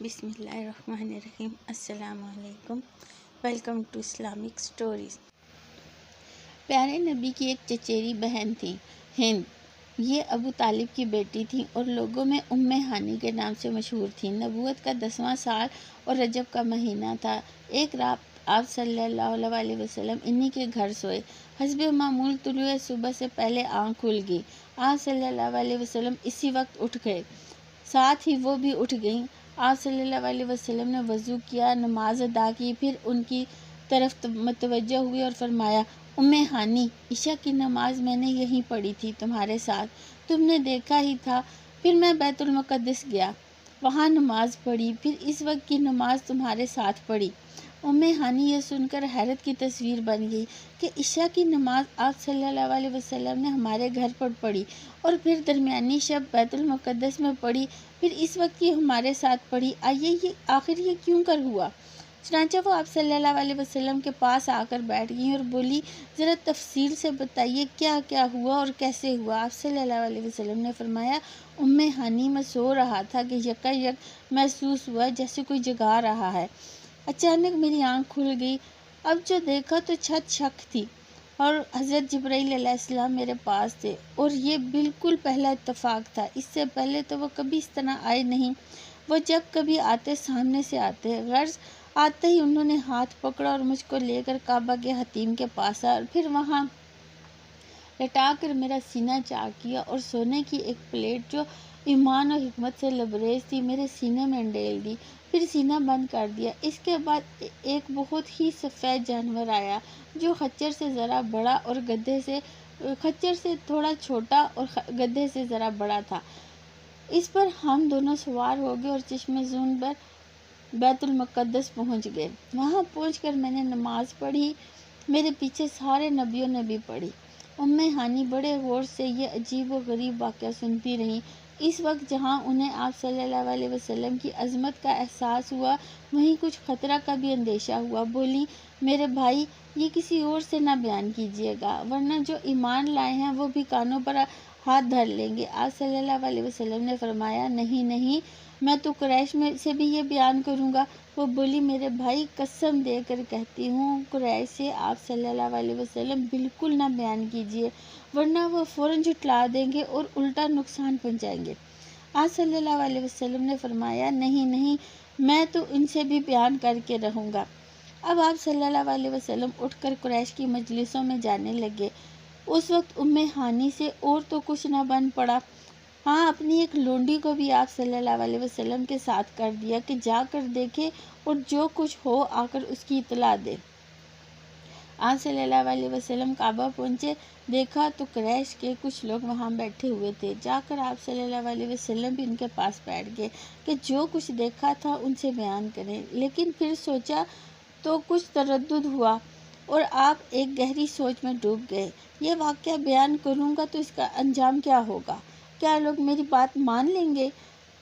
بسم اللہ الرحمن الرحیم۔ السلام علیکم، ویلکم ٹو اسلامک سٹوریز۔ پیارے نبی کی ایک چچیری بہن تھی، ہند۔ یہ ابو طالب کی بیٹی تھی اور لوگوں میں ام ہانی کے نام سے مشہور تھی۔ نبوت کا 10واں سال اور رجب کا مہینہ تھا۔ ایک رات آپ صلی اللہ علیہ وسلم انہی کے گھر سوئے۔ حسب معمول طلوع صبح سے پہلے آنکھ کھل گئی۔ آپ صلی اللہ علیہ وسلم اسی وقت اٹھ گئے، ساتھ ہی وہ بھی اٹھ گئیں۔ آپ صلی اللہ علیہ وسلم نے وضو کیا، نماز ادا کی، پھر ان کی طرف متوجہ ہوئے اور فرمایا، ام ہانی، عشاء کی نماز میں نے یہیں پڑھی تھی تمہارے ساتھ، تم نے دیکھا ہی تھا۔ پھر میں بیت المقدس گیا، وہاں نماز پڑھی، پھر اس وقت کی نماز تمہارے ساتھ پڑھی۔ ام ہانی یہ سن کر حیرت کی تصویر بن گئی کہ عشاء کی نماز آپ صلی اللہ علیہ وسلم نے ہمارے گھر پر پڑھی اور پھر درمیانی شب بیت المقدس میں پڑھی، پھر اس وقت کی ہمارے ساتھ پڑھی۔ آخر یہ کیوں کر ہوا؟ چنانچہ وہ آپ صلی اللہ علیہ وسلم کے پاس آ کر بیٹھ گئیں اور بولی، ذرا تفصیل سے بتائیے کیا کیا ہوا اور کیسے ہوا؟ آپ صلی اللہ علیہ وسلم نے فرمایا، ام ہانی، میں سو رہا تھا کہ یکایک محسوس ہوا جیسے کوئی جگا رہا ہے۔ اچانک میری آنکھ کھل گئی، اب جو دیکھا تو چھت چھک تھی اور حضرت جبرائیل علیہ السلام میرے پاس تھے، اور یہ بالکل پہلا اتفاق تھا، اس سے پہلے تو وہ کبھی اس طرح آئے نہیں۔ وہ جب کبھی آتے سامنے سے آتے، غرض آتے ہی انہوں نے ہاتھ پکڑا اور مجھ کو لے کر کعبہ کے حتیم کے پاس آئے اور پھر وہاں لٹا کر میرا سینہ چاک کیا اور سونے کی ایک پلیٹ جو ایمان اور حکمت سے لبریز تھی میرے سینے میں انڈیل دی، پھر سینہ بند کر دیا۔ اس کے بعد ایک بہت ہی سفید جانور آیا جو خچر سے ذرا بڑا اور خچر سے تھوڑا چھوٹا اور گدھے سے ذرا بڑا تھا۔ اس پر ہم دونوں سوار ہو گئے اور چشم زون پر بیت المقدس پہنچ گئے۔ وہاں پہنچ کر میں نے نماز پڑھی، میرے پیچھے سارے نبیوں نے بھی پڑھی۔ ام ہانی بڑے غور سے یہ عجیب و غریب واقعہ سنتی رہیں۔ اس وقت جہاں انہیں آپ صلی اللہ علیہ وسلم کی عظمت کا احساس ہوا، وہیں کچھ خطرہ کا بھی اندیشہ ہوا۔ بولی، میرے بھائی، یہ کسی اور سے نہ بیان کیجیے گا، ورنہ جو ایمان لائے ہیں وہ بھی کانوں پر ہاتھ دھر لیں گے۔ آپ صلی اللہ علیہ وسلم نے فرمایا، نہیں نہیں، میں تو قریش میں سے بھی یہ بیان کروں گا۔ وہ بولی، میرے بھائی، قسم دے کر کہتی ہوں، قریش سے آپ صلی اللہ علیہ وسلم بالکل نہ بیان کیجیے، ورنہ وہ فوراً جھٹلا دیں گے اور الٹا نقصان پہنچائیں گے۔ آپ صلی اللہ علیہ وسلم نے فرمایا، نہیں نہیں، میں تو ان سے بھی بیان کر کے رہوں گا۔ اب آپ صلی اللہ علیہ وسلم اٹھ کر قریش کی مجلسوں میں جانے لگے۔ اس وقت ام ہانی سے اور تو کچھ نہ بن پڑا، ہاں اپنی ایک لونڈی کو بھی آپ صلی اللہ علیہ وسلم کے ساتھ کر دیا کہ جا کر دیکھے اور جو کچھ ہو آ کر اس کی اطلاع دے۔ آپ صلی اللہ علیہ وسلم کعبہ پہنچے، دیکھا تو قریش کے کچھ لوگ وہاں بیٹھے ہوئے تھے۔ جا کر آپ صلی اللہ علیہ وسلم بھی ان کے پاس بیٹھ گئے کہ جو کچھ دیکھا تھا ان سے بیان کریں، لیکن پھر سوچا تو کچھ تردد ہوا اور آپ ایک گہری سوچ میں ڈوب گئے۔ یہ واقعہ بیان کروں گا تو اس کا انجام کیا ہوگا؟ کیا لوگ میری بات مان لیں گے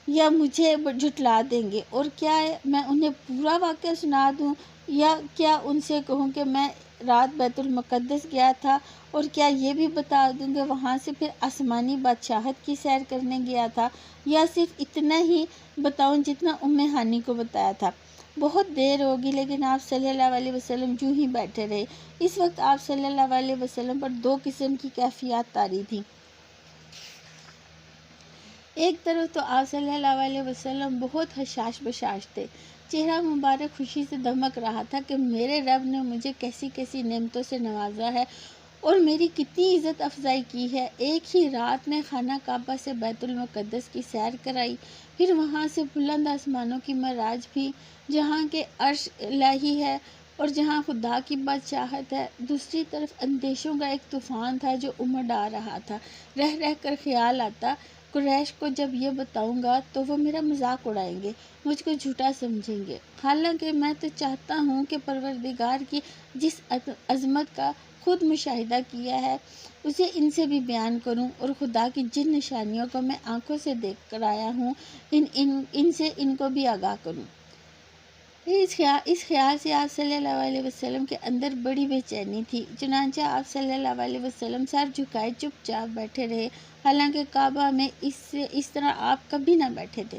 یا مجھے جھٹلا دیں گے؟ اور کیا میں انہیں پورا واقعہ سنا دوں یا کیا ان سے کہوں کہ میں رات بیت المقدس گیا تھا، اور کیا یہ بھی بتا دوں کہ وہاں سے پھر آسمانی بادشاہت کی سیر کرنے گیا تھا، یا صرف اتنا ہی بتاؤں جتنا ام ہانی کو بتایا تھا؟ بہت دیر ہوگی لیکن آپ صلی اللہ علیہ وسلم یوں ہی بیٹھے رہے۔ اس وقت آپ صلی اللہ علیہ وسلم پر دو قسم کی کیفیات طاری تھیں۔ ایک طرف تو آپ صلی اللہ علیہ وسلم بہت حشاش بشاش تھے، چہرہ مبارک خوشی سے دمک رہا تھا کہ میرے رب نے مجھے کیسی کیسی نعمتوں سے نوازا ہے اور میری کتنی عزت افزائی کی ہے۔ ایک ہی رات میں خانہ کعبہ سے بیت المقدس کی سیر کرائی، پھر وہاں سے بلند آسمانوں کی معراج بھی، جہاں کہ عرش الہی ہے اور جہاں خدا کی بادشاہت ہے۔ دوسری طرف اندیشوں کا ایک طوفان تھا جو امڈ آ رہا تھا۔ رہ رہ کر خیال آتا، قریش کو جب یہ بتاؤں گا تو وہ میرا مذاق اڑائیں گے، مجھ کو جھوٹا سمجھیں گے، حالانکہ میں تو چاہتا ہوں کہ پروردگار کی جس عظمت کا خود مشاہدہ کیا ہے اسے ان سے بھی بیان کروں، اور خدا کی جن نشانیوں کو میں آنکھوں سے دیکھ کر آیا ہوں ان سے ان کو بھی آگاہ کروں۔ اس خیال سے آپ صلی اللہ علیہ وسلم کے اندر بڑی بے چینی تھی، چنانچہ آپ صلی اللہ علیہ وسلم سر جھکائے چپ چاپ بیٹھے رہے، حالانکہ کعبہ میں اس طرح آپ کبھی نہ بیٹھے تھے۔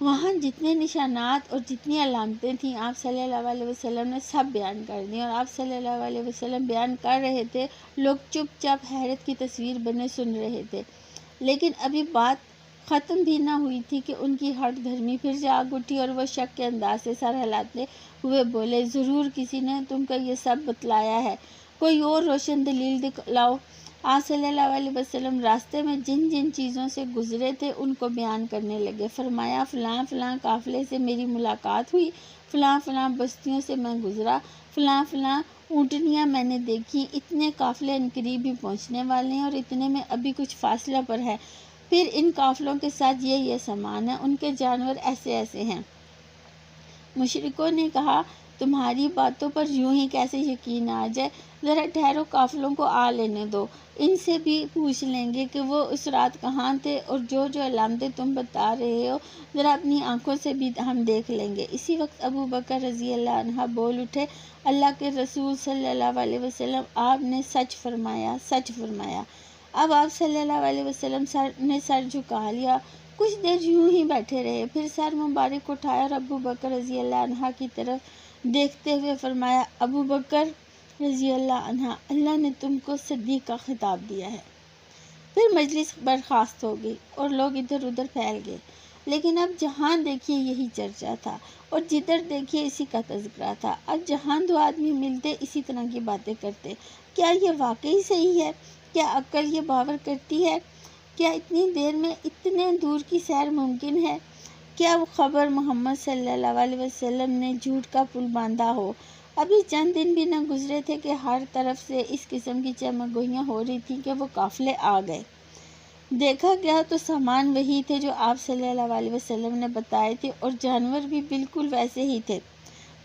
وہاں جتنے نشانات اور جتنی علامتیں تھیں آپ صلی اللہ علیہ وسلم نے سب بیان کر دیں، اور آپ صلی اللہ علیہ وسلم بیان کر رہے تھے، لوگ چپ چاپ حیرت کی تصویر بنے سن رہے تھے۔ لیکن ابھی بات ختم بھی نہ ہوئی تھی کہ ان کی ہٹ دھرمی پھر جاگ اٹھی، اور وہ شک کے انداز سے سر ہلاتے ہوئے بولے، ضرور کسی نے تم کو یہ سب بتلایا ہے، کوئی اور روشن دلیل دکھلاؤ۔ آپ صلی اللہ علیہ وسلم راستے میں جن جن چیزوں سے گزرے تھے ان کو بیان کرنے لگے۔ فرمایا، فلاں فلاں قافلے سے میری ملاقات ہوئی، فلاں فلاں بستیوں سے میں گزرا، فلاں فلاں اونٹنیاں میں نے دیکھی، اتنے قافلے عنقریب ہی پہنچنے والے ہیں اور اتنے میں ابھی کچھ فاصلہ پر ہے، پھر ان قافلوں کے ساتھ یہ سامان ہے، ان کے جانور ایسے ایسے ہیں۔ مشرکوں نے کہا، تمہاری باتوں پر یوں ہی کیسے یقین آ جائے، ذرا ٹھہرو، قافلوں کو آ لینے دو، ان سے بھی پوچھ لیں گے کہ وہ اس رات کہاں تھے، اور جو علامتیں تم بتا رہے ہو ذرا اپنی آنکھوں سے بھی ہم دیکھ لیں گے۔ اسی وقت ابو بکر رضی اللہ عنہ بول اٹھے، اللہ کے رسول صلی اللہ علیہ وسلم، آپ نے سچ فرمایا، سچ فرمایا۔ اب آپ صلی اللہ علیہ وسلم نے سر جھکا لیا، کچھ دیر یوں ہی بیٹھے رہے، پھر سر مبارک اٹھایا اور ابو بکر رضی اللہ عنہ کی طرف دیکھتے ہوئے فرمایا، ابو بکر رضی اللہ عنہ، اللہ نے تم کو صدیق کا خطاب دیا ہے۔ پھر مجلس برخاست ہو گئی اور لوگ ادھر ادھر پھیل گئے، لیکن اب جہاں دیکھیے یہی چرچا تھا، اور جدھر دیکھیے اسی کا تذکرہ تھا۔ اب جہاں دو آدمی ملتے اسی طرح کی باتیں کرتے۔ کیا یہ واقعی صحیح ہے؟ کیا عقل یہ باور کرتی ہے؟ کیا اتنی دیر میں اتنے دور کی سیر ممکن ہے؟ کیا وہ خبر محمد صلی اللہ علیہ وسلم نے جھوٹ کا پل باندھا ہو؟ ابھی چند دن بھی نہ گزرے تھے کہ ہر طرف سے اس قسم کی چمک گوئیاں ہو رہی تھیں کہ وہ قافلے آ گئے۔ دیکھا گیا تو سامان وہی تھے جو آپ صلی اللہ علیہ وسلم نے بتائے تھے، اور جانور بھی بالکل ویسے ہی تھے۔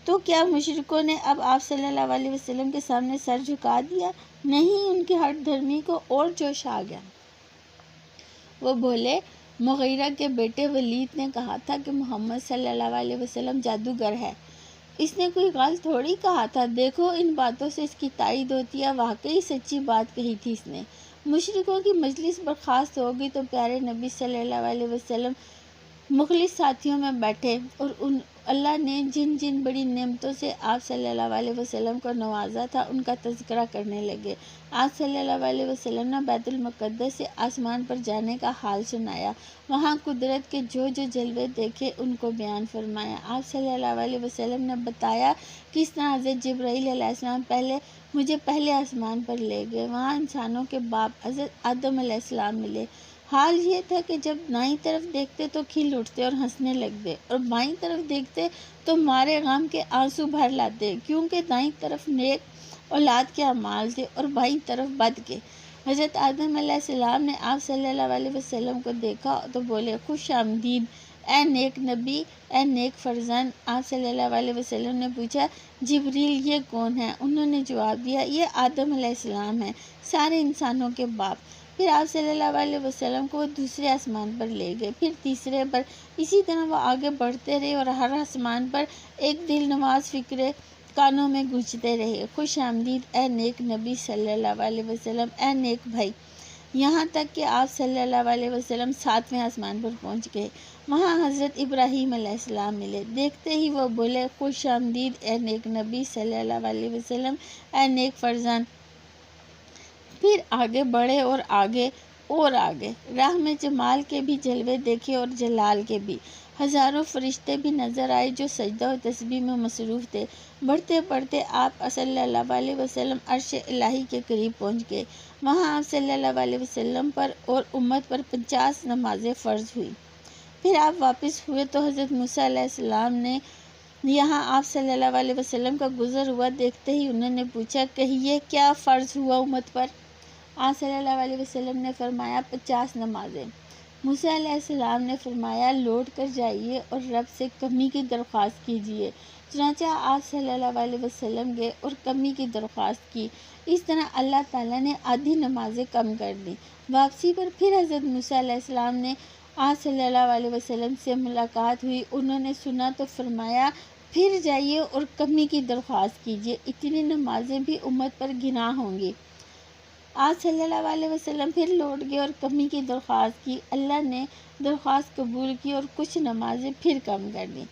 تو کیا مشرکوں نے اب آپ صلی اللہ علیہ وسلم کے سامنے سر جھکا دیا؟ نہیں، ان کی ہٹ دھرمی کو اور جوش آ گیا۔ وہ بولے، مغیرہ کے بیٹے ولید نے کہا تھا کہ محمد صلی اللہ علیہ وسلم جادوگر ہے، اس نے کوئی غلط تھوڑی کہا تھا، دیکھو ان باتوں سے اس کی تائید ہوتی ہے، واقعی سچی بات کہی تھی اس نے۔ مشرکوں کی مجلس برخاست ہو گئی تو پیارے نبی صلی اللہ علیہ وسلم مخلص ساتھیوں میں بیٹھے، اور اللہ نے جن جن بڑی نعمتوں سے آپ صلی اللہ علیہ وسلم کو نوازا تھا ان کا تذکرہ کرنے لگے۔ آپ صلی اللہ علیہ وسلم نے بیت المقدس سے آسمان پر جانے کا حال سنایا، وہاں قدرت کے جو جلوے دیکھے ان کو بیان فرمایا۔ آپ صلی اللہ علیہ وسلم نے بتایا کس طرح حضرت جبرائیل علیہ السلام مجھے پہلے آسمان پر لے گئے، وہاں انسانوں کے باپ حضرت آدم علیہ السلام ملے۔ حال یہ تھا کہ جب دائیں طرف دیکھتے تو کھل اٹھتے اور ہنسنے لگتے، اور بائیں طرف دیکھتے تو مارے غم کے آنسو بھر لاتے، کیونکہ دائیں طرف نیک اولاد کے اعمال تھے اور بائیں طرف بد کے۔ حضرت آدم علیہ السلام نے آپ صلی اللہ علیہ وسلم کو دیکھا تو بولے، خوش آمدید اے نیک نبی، اے نیک فرزند۔ آپ صلی اللہ علیہ وسلم نے پوچھا، جبریل یہ کون ہے؟ انہوں نے جواب دیا، یہ آدم علیہ السلام ہے، سارے انسانوں کے باپ۔ پھر آپ صلی اللہ علیہ وسلم کو وہ دوسرے آسمان پر لے گئے، پھر تیسرے پر، اسی طرح وہ آگے بڑھتے رہے اور ہر آسمان پر ایک دل نواز فکرے کانوں میں گونجتے رہے، خوش آمدید اے نیک نبی صلی اللہ علیہ وسلم، اے نیک بھائی، یہاں تک کہ آپ صلی اللہ علیہ وسلم 7ویں آسمان پر پہنچ گئے، وہاں حضرت ابراہیم علیہ السلام ملے، دیکھتے ہی وہ بولے، خوش آمدید اے نیک نبی صلی اللہ علیہ وسلم، اے نیک فرزند۔ پھر آگے بڑھے اور آگے اور آگے، راہ میں جمال کے بھی جلوے دیکھے اور جلال کے بھی، ہزاروں فرشتے بھی نظر آئے جو سجدہ و تسبیح میں مصروف تھے۔ بڑھتے بڑھتے آپ صلی اللہ علیہ وسلم عرش الہی کے قریب پہنچ گئے، وہاں آپ صلی اللہ علیہ وسلم پر اور امت پر 50 نمازیں فرض ہوئی۔ پھر آپ واپس ہوئے تو حضرت موسیٰ علیہ السلام نے یہاں آپ صلی اللہ علیہ وسلم کا گزر ہوا دیکھتے ہی انہوں نے پوچھا، کہیے کیا فرض ہوا امت پر؟ آپ صلی اللہ علیہ وسلم نے فرمایا، 50 نمازیں۔ موسیٰ علیہ السلام نے فرمایا، لوٹ کر جائیے اور رب سے کمی کی درخواست کیجیے۔ چنانچہ آپ صلی اللہ علیہ وسلم گئے اور کمی کی درخواست کی، اس طرح اللہ تعالیٰ نے آدھی نمازیں کم کر دیں۔ واپسی پر پھر حضرت موسیٰ علیہ السلام نے آپ صلی اللہ علیہ وسلم سے ملاقات ہوئی، انہوں نے سنا تو فرمایا، پھر جائیے اور کمی کی درخواست کیجیے، اتنی نمازیں بھی امت پر گناہ ہوں گی۔ آپ صلی اللہ علیہ وسلم پھر لوٹ گئے اور کمی کی درخواست کی۔ اللہ نے درخواست قبول کی اور کچھ نمازیں پھر کم کر دیں۔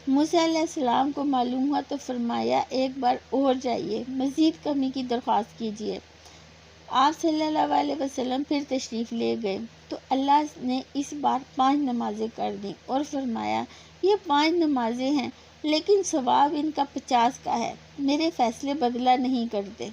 موسیٰ علیہ السلام کو معلوم ہوا تو فرمایا ایک بار اور جائیے، مزید کمی کی درخواست کیجیے۔ آپ صلی اللہ علیہ وسلم پھر تشریف لے گئے تو اللہ نے اس بار 5 نمازیں کر دیں اور فرمایا یہ 5 نمازیں ہیں لیکن ثواب ان کا 50 کا ہے، میرے فیصلے بدلہ نہیں کرتے۔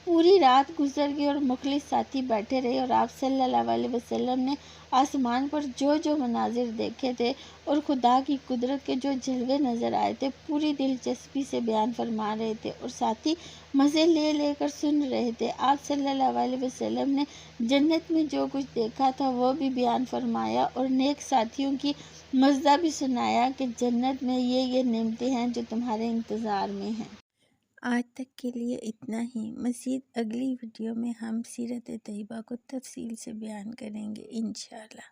پوری رات گزر گئی اور مخلص ساتھی بیٹھے رہے اور آپ صلی اللہ علیہ وسلم نے آسمان پر جو جو مناظر دیکھے تھے اور خدا کی قدرت کے جو جلوے نظر آئے تھے پوری دلچسپی سے بیان فرما رہے تھے اور ساتھی مزے لے لے کر سن رہے تھے۔ آپ صلی اللہ علیہ وسلم نے جنت میں جو کچھ دیکھا تھا وہ بھی بیان فرمایا اور نیک ساتھیوں کی مزہ بھی سنایا کہ جنت میں یہ نعمتیں ہیں جو تمہارے انتظار میں ہیں۔ آج تک کے لیے اتنا ہی، مزید اگلی ویڈیو میں ہم سیرت طیبہ کو تفصیل سے بیان کریں گے انشاءاللہ۔